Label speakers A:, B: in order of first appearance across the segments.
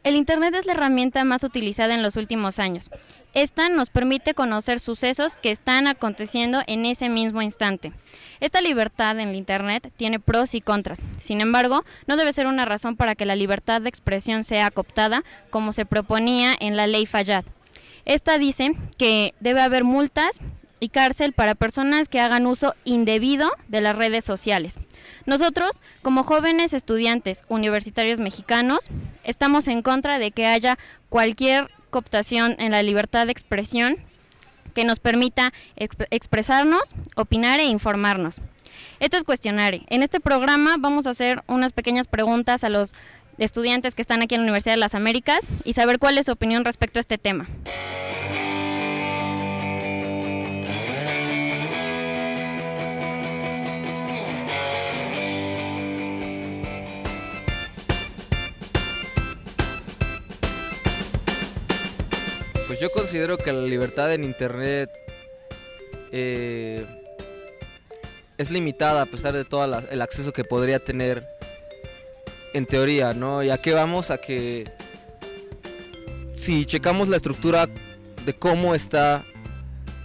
A: El Internet es la herramienta más utilizada en los últimos años. Esta nos permite conocer sucesos que están aconteciendo en ese mismo instante. Esta libertad en el Internet tiene pros y contras. Sin embargo, no debe ser una razón para que la libertad de expresión sea cooptada, como se proponía en la Ley Fayad. Esta dice que debe haber multas y cárcel para personas que hagan uso indebido de las redes sociales. Nosotros, como jóvenes estudiantes universitarios mexicanos, estamos en contra de que haya cualquier cooptación en la libertad de expresión que nos permita expresarnos, opinar e informarnos. Esto es Cuestionare. En este programa vamos a hacer unas pequeñas preguntas a los estudiantes que están aquí en la Universidad de las Américas y saber cuál es su opinión respecto a este tema.
B: Pues yo considero que la libertad en Internet es limitada a pesar de todo el acceso que podría tener en teoría, ¿no? ¿Y a qué vamos? A que si checamos la estructura de cómo está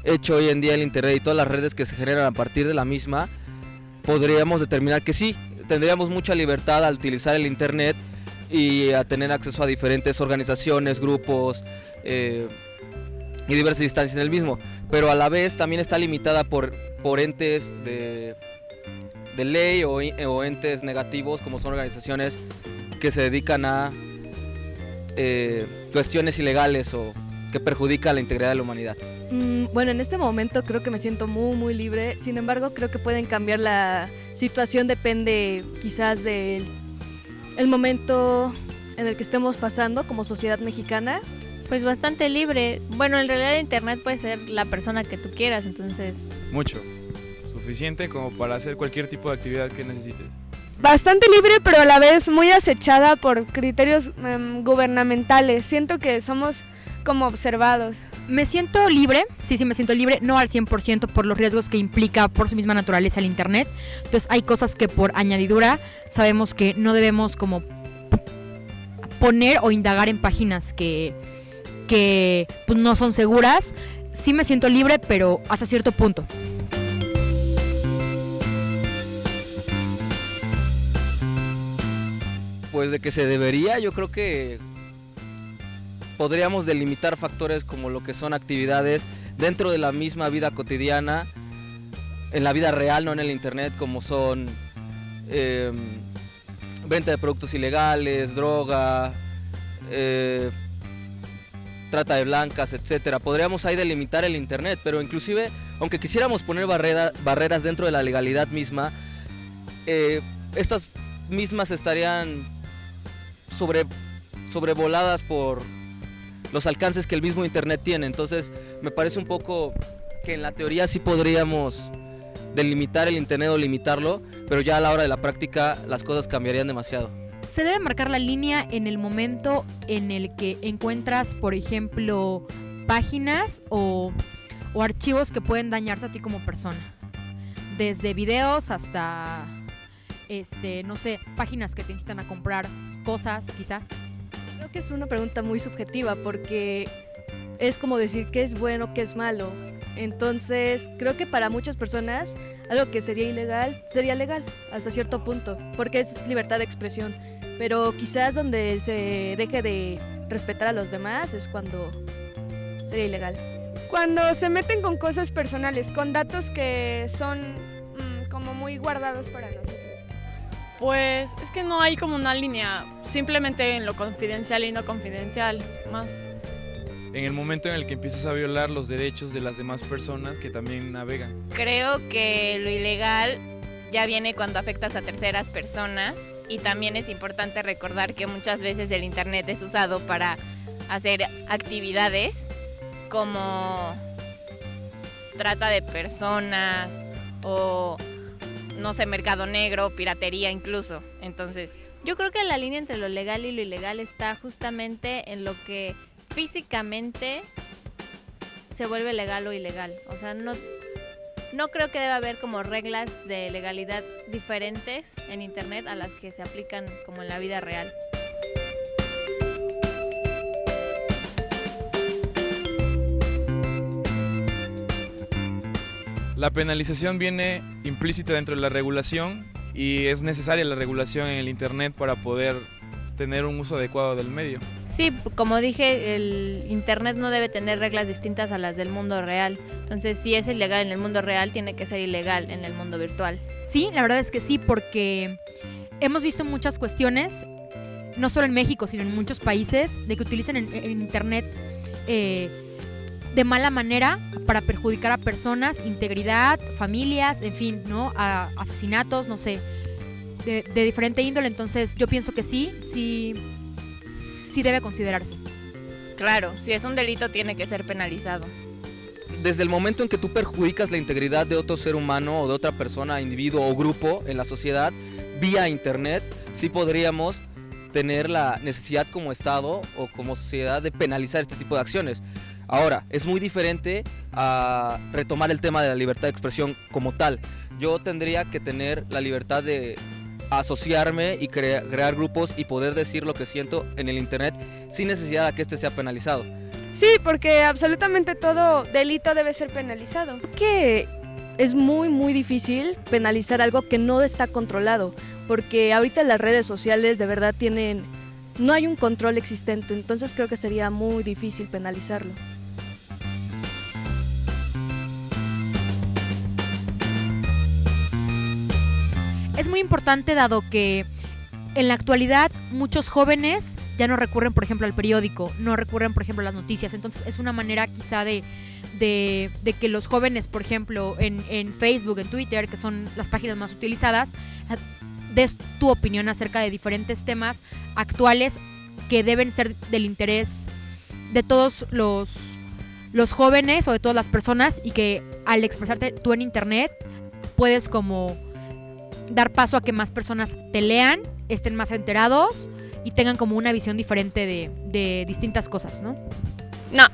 B: hecho hoy en día el Internet y todas las redes que se generan a partir de la misma, podríamos determinar que sí, tendríamos mucha libertad al utilizar el Internet y a tener acceso a diferentes organizaciones, grupos y diversas instancias en el mismo, pero a la vez también está limitada por entes de ley o entes negativos, como son organizaciones que se dedican a cuestiones ilegales o que perjudican la integridad de la humanidad.
C: Bueno, en este momento creo que me siento muy libre, sin embargo creo que pueden cambiar la situación, depende quizás del momento en el que estemos pasando como sociedad mexicana.
D: Pues bastante libre. Bueno, en realidad Internet puede ser la persona que tú quieras, entonces...
E: Mucho. Suficiente como para hacer cualquier tipo de actividad que necesites.
F: Bastante libre, pero a la vez muy acechada por criterios gubernamentales. Siento que somos como observados.
G: Me siento libre, sí me siento libre, no al 100% por los riesgos que implica por su misma naturaleza el Internet. Entonces hay cosas que por añadidura sabemos que no debemos como poner o indagar en páginas que pues, no son seguras. Sí me siento libre, pero hasta cierto punto.
B: Pues de que se debería, yo creo que podríamos delimitar factores como lo que son actividades dentro de la misma vida cotidiana, en la vida real, no en el Internet, como son venta de productos ilegales, droga, trata de blancas, etcétera. Podríamos ahí delimitar el Internet, pero inclusive, aunque quisiéramos poner barreras dentro de la legalidad misma, estas mismas estarían sobrevoladas por los alcances que el mismo Internet tiene. Entonces me parece un poco que en la teoría sí podríamos delimitar el Internet o limitarlo, pero ya a la hora de la práctica las cosas cambiarían demasiado.
G: Se debe marcar la línea en el momento en el que encuentras, por ejemplo, páginas o archivos que pueden dañarte a ti como persona. Desde videos hasta, no sé, páginas que te incitan a comprar cosas, quizá.
C: Creo que es una pregunta muy subjetiva porque es como decir qué es bueno, qué es malo. Entonces, creo que para muchas personas algo que sería ilegal sería legal hasta cierto punto, porque es libertad de expresión. Pero quizás donde se deje de respetar a los demás es cuando sería ilegal.
F: Cuando se meten con cosas personales, con datos que son como muy guardados para nosotros.
H: Pues es que no hay como una línea, simplemente en lo confidencial y no confidencial, más.
E: En el momento en el que empiezas a violar los derechos de las demás personas que también navegan.
D: Creo que lo ilegal ya viene cuando afectas a terceras personas, y también es importante recordar que muchas veces el Internet es usado para hacer actividades como trata de personas o, no sé, mercado negro, piratería incluso. Entonces,
I: yo creo que la línea entre lo legal y lo ilegal está justamente en lo que físicamente se vuelve legal o ilegal. O sea, no creo que deba haber como reglas de legalidad diferentes en Internet a las que se aplican como en la vida real.
E: La penalización viene implícita dentro de la regulación y es necesaria la regulación en el Internet para poder tener un uso adecuado del medio.
I: Sí, como dije, el Internet no debe tener reglas distintas a las del mundo real. Entonces, si es ilegal en el mundo real, tiene que ser ilegal en el mundo virtual.
G: Sí, la verdad es que sí, porque hemos visto muchas cuestiones, no solo en México, sino en muchos países, de que utilizan en Internet de mala manera para perjudicar a personas, integridad, familias, en fin, ¿no? A asesinatos, no sé, de diferente índole. Entonces yo pienso que sí debe considerarse.
D: Claro, si es un delito tiene que ser penalizado.
B: Desde el momento en que tú perjudicas la integridad de otro ser humano o de otra persona, individuo o grupo en la sociedad vía Internet, sí podríamos tener la necesidad como Estado o como sociedad de penalizar este tipo de acciones. Ahora, es muy diferente a retomar el tema de la libertad de expresión como tal. Yo tendría que tener la libertad de asociarme y crear grupos y poder decir lo que siento en el Internet sin necesidad de que este sea penalizado.
F: Sí, porque absolutamente todo delito debe ser penalizado.
C: Que es muy muy difícil penalizar algo que no está controlado, porque ahorita las redes sociales de verdad no hay un control existente, entonces creo que sería muy difícil penalizarlo.
G: Es muy importante dado que en la actualidad muchos jóvenes ya no recurren, por ejemplo, al periódico, no recurren, por ejemplo, a las noticias. Entonces es una manera quizá de que los jóvenes, por ejemplo, en Facebook, en Twitter, que son las páginas más utilizadas, des tu opinión acerca de diferentes temas actuales que deben ser del interés de todos los jóvenes o de todas las personas, y que al expresarte tú en Internet puedes como dar paso a que más personas te lean, estén más enterados y tengan como una visión diferente de distintas cosas, ¿no?
H: No,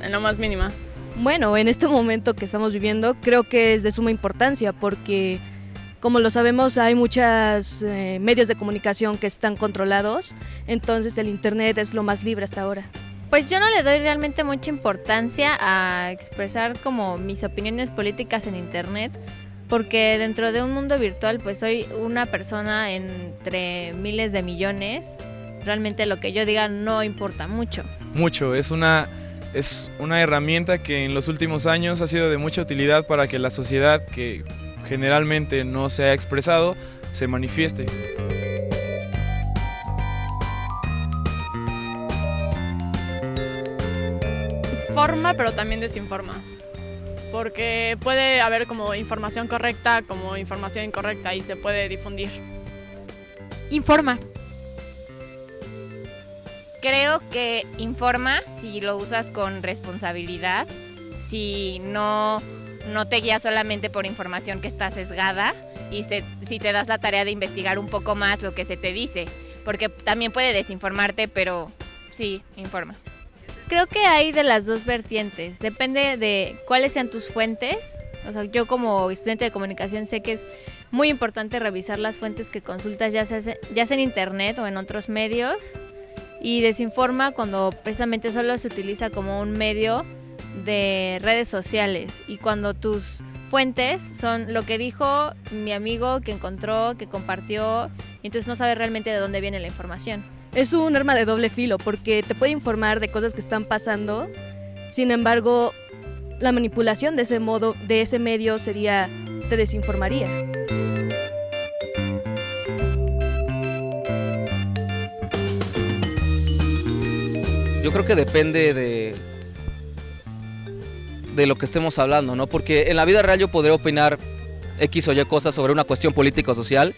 H: en lo más mínima.
C: Bueno, en este momento que estamos viviendo creo que es de suma importancia porque, como lo sabemos, hay muchos medios de comunicación que están controlados, entonces el Internet es lo más libre hasta ahora.
I: Pues yo no le doy realmente mucha importancia a expresar como mis opiniones políticas en Internet, porque dentro de un mundo virtual pues soy una persona entre miles de millones. Realmente lo que yo diga no importa mucho.
E: Mucho, es una herramienta que en los últimos años ha sido de mucha utilidad para que la sociedad, que generalmente no se ha expresado, se manifieste.
H: Informa, pero también desinforma. Porque puede haber como información correcta, como información incorrecta, y se puede difundir.
G: Informa.
D: Creo que informa si lo usas con responsabilidad, si no te guías solamente por información que está sesgada y si te das la tarea de investigar un poco más lo que se te dice, porque también puede desinformarte, pero sí, informa.
I: Creo que hay de las dos vertientes, depende de cuáles sean tus fuentes. O sea, yo como estudiante de comunicación sé que es muy importante revisar las fuentes que consultas, ya sea en Internet o en otros medios, y desinforma cuando precisamente solo se utiliza como un medio de redes sociales y cuando tus fuentes son lo que dijo mi amigo, que encontró, que compartió, y entonces no sabes realmente de dónde viene la información.
C: Es un arma de doble filo porque te puede informar de cosas que están pasando, sin embargo, la manipulación de ese medio te desinformaría.
B: Yo creo que depende de lo que estemos hablando, ¿no? Porque en la vida real yo podría opinar X o Y cosas sobre una cuestión política o social,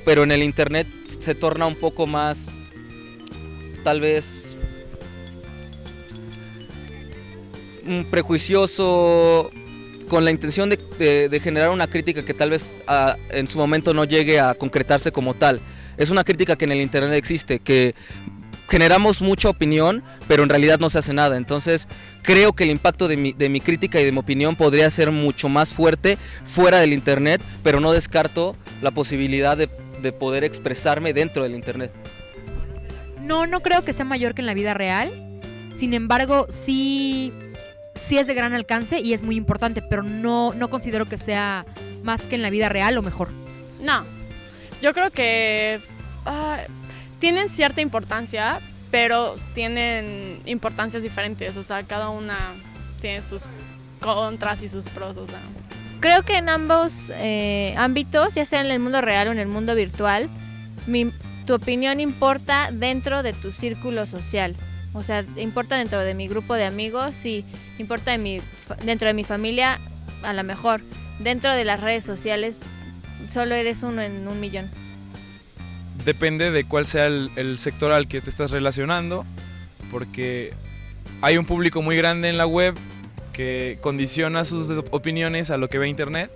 B: pero en el Internet se torna un poco más, tal vez, prejuicioso, con la intención de generar una crítica que tal vez en su momento no llegue a concretarse como tal. Es una crítica que en el Internet existe, que generamos mucha opinión, pero en realidad no se hace nada. Entonces creo que el impacto de mi crítica y de mi opinión podría ser mucho más fuerte fuera del Internet, pero no descarto la posibilidad de poder expresarme dentro del Internet.
G: No creo que sea mayor que en la vida real. Sin embargo, sí sí es de gran alcance y es muy importante, pero no considero que sea más que en la vida real o mejor.
H: No, yo creo que tienen cierta importancia, pero tienen importancias diferentes, o sea, cada una tiene sus contras y sus pros, o sea.
I: Creo que en ambos ámbitos, ya sea en el mundo real o en el mundo virtual, tu opinión importa dentro de tu círculo social. O sea, importa dentro de mi grupo de amigos, sí, importa dentro de mi familia, a lo mejor. Dentro de las redes sociales, solo eres uno en 1,000,000.
E: Depende de cuál sea el sector al que te estás relacionando, porque hay un público muy grande en la web que condiciona sus opiniones a lo que ve internet,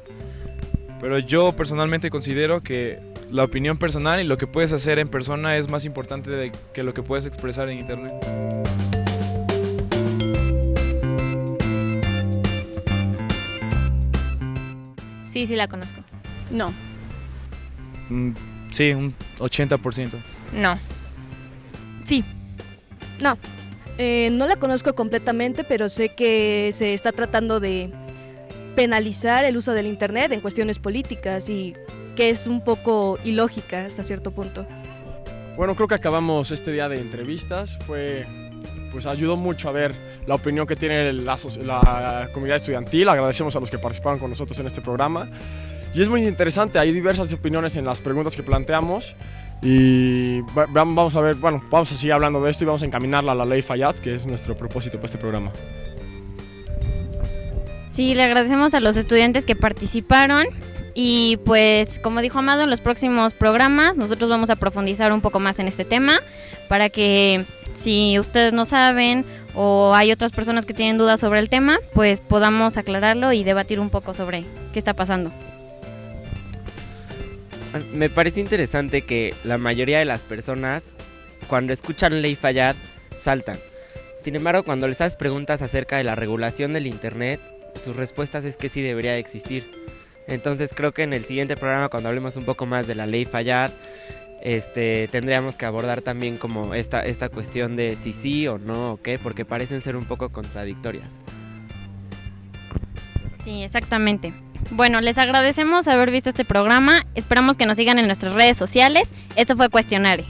E: pero yo personalmente considero que la opinión personal y lo que puedes hacer en persona es más importante que lo que puedes expresar en internet.
I: Sí, sí la conozco.
H: No.
E: Sí, un 80%.
D: No.
G: Sí.
C: No. No la conozco completamente, pero sé que se está tratando de penalizar el uso del internet en cuestiones políticas y que es un poco ilógica hasta cierto punto.
J: Bueno, creo que acabamos este día de entrevistas. Pues ayudó mucho a ver la opinión que tiene la comunidad estudiantil. Agradecemos a los que participaron con nosotros en este programa. Y es muy interesante, hay diversas opiniones en las preguntas que planteamos. Y vamos a ver, bueno, vamos a seguir hablando de esto y vamos a encaminarla a la Ley Fayad, que es nuestro propósito para este programa.
A: Sí, le agradecemos a los estudiantes que participaron y pues como dijo Amado, en los próximos programas nosotros vamos a profundizar un poco más en este tema para que si ustedes no saben o hay otras personas que tienen dudas sobre el tema, pues podamos aclararlo y debatir un poco sobre qué está pasando.
K: Me parece interesante que la mayoría de las personas cuando escuchan Ley Fayad saltan. Sin embargo, cuando les haces preguntas acerca de la regulación del internet, sus respuestas es que sí debería existir. Entonces creo que en el siguiente programa, cuando hablemos un poco más de la Ley Fayad, tendríamos que abordar también como esta cuestión de si sí o no o qué, porque parecen ser un poco contradictorias.
A: Sí, exactamente. Bueno, les agradecemos haber visto este programa. Esperamos que nos sigan en nuestras redes sociales. Esto fue Cuestionare.